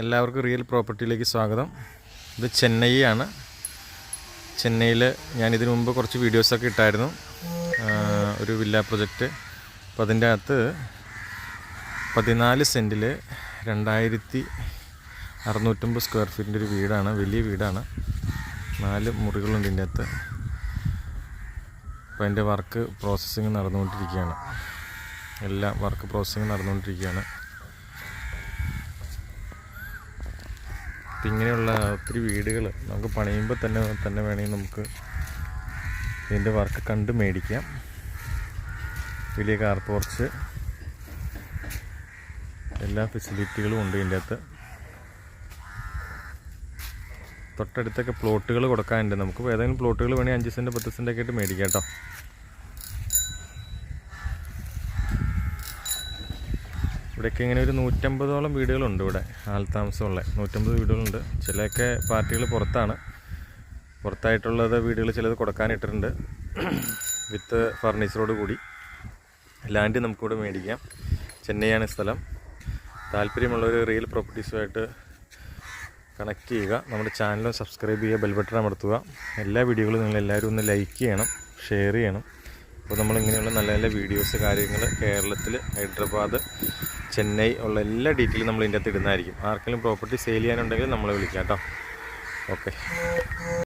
എല്ലാവർക്കും റിയൽ പ്രോപ്പർട്ടിയിലേക്ക് സ്വാഗതം. ഇത് ചെന്നൈയാണ്. ചെന്നൈയിൽ ഞാൻ ഇതിനു മുമ്പ് കുറച്ച് വീഡിയോസൊക്കെ ഇട്ടായിരുന്നു, ഒരു വില്ല പ്രൊജക്റ്റ്. അപ്പോൾ അതിൻ്റെ അകത്ത് 14 സെൻറ്റിൽ 2650 സ്ക്വയർ ഫീറ്റിൻ്റെ ഒരു വീടാണ്. വലിയ വീടാണ്, 4 മുറികളുണ്ട് ഇതിൻ്റെ അകത്ത്. അപ്പോൾ അതിൻ്റെ വർക്ക് പ്രോസസ്സിങ് നടന്നുകൊണ്ടിരിക്കുകയാണ്. എല്ലാം വർക്ക് പ്രോസസ്സിങ് നടന്നുകൊണ്ടിരിക്കുകയാണ്. അപ്പം ഇങ്ങനെയുള്ള ഒത്തിരി വീടുകൾ നമുക്ക് പണിയുമ്പോൾ തന്നെ വേണമെങ്കിൽ നമുക്ക് ഇതിൻ്റെ വർക്ക് കണ്ട് മേടിക്കാം. വലിയ കാർ പോർച്ച്, എല്ലാ ഫെസിലിറ്റികളും ഉണ്ട് ഇതിൻ്റെ അകത്ത്. തൊട്ടടുത്തൊക്കെ പ്ലോട്ടുകൾ കൊടുക്കാനുണ്ട്. നമുക്ക് ഏതെങ്കിലും പ്ലോട്ടുകൾ വേണമെങ്കിൽ 5 സെൻറ്റ് 10 സെൻറ്റൊക്കെ ആയിട്ട് മേടിക്കാം കേട്ടോ. ഇവിടെയൊക്കെ ഇങ്ങനെ ഒരു 150ഓളം വീടുകളുണ്ട്. ഇവിടെ ആൾതാമസമുള്ള 150 വീടുകളുണ്ട്. ചിലയൊക്കെ പാർട്ടികൾ പുറത്തായിട്ടുള്ളത് വീടുകൾ ചിലത് കൊടുക്കാനിട്ടിട്ടുണ്ട്, വിത്ത് ഫർണിച്ചറോട് കൂടി. ലാൻഡ് നമുക്കിവിടെ മേടിക്കാം. ചെന്നൈയാണ് സ്ഥലം. താല്പര്യമുള്ളവർ റിയൽ പ്രോപ്പർട്ടീസുമായിട്ട് കണക്ട് ചെയ്യുക. നമ്മുടെ ചാനലും സബ്സ്ക്രൈബ് ചെയ്യുക, ബെൽ ബട്ടൺ അമർത്തുക. എല്ലാ വീഡിയോകളും നിങ്ങളെല്ലാവരും ഒന്ന് ലൈക്ക് ചെയ്യണം, ഷെയർ ചെയ്യണം. അപ്പോൾ നമ്മളിങ്ങനെയുള്ള നല്ല നല്ല വീഡിയോസ്, കാര്യങ്ങൾ കേരളത്തിൽ, ഹൈദരാബാദ്, ചെന്നൈ ഉള്ള എല്ലാ ഡീറ്റെയിലും നമ്മൾ ഇതിൻ്റെ അകത്ത് ഇടുന്നതായിരിക്കും. ആർക്കെങ്കിലും പ്രോപ്പർട്ടി സെയിൽ ചെയ്യാനുണ്ടെങ്കിൽ നമ്മളെ വിളിക്കാം കേട്ടോ. ഓക്കെ.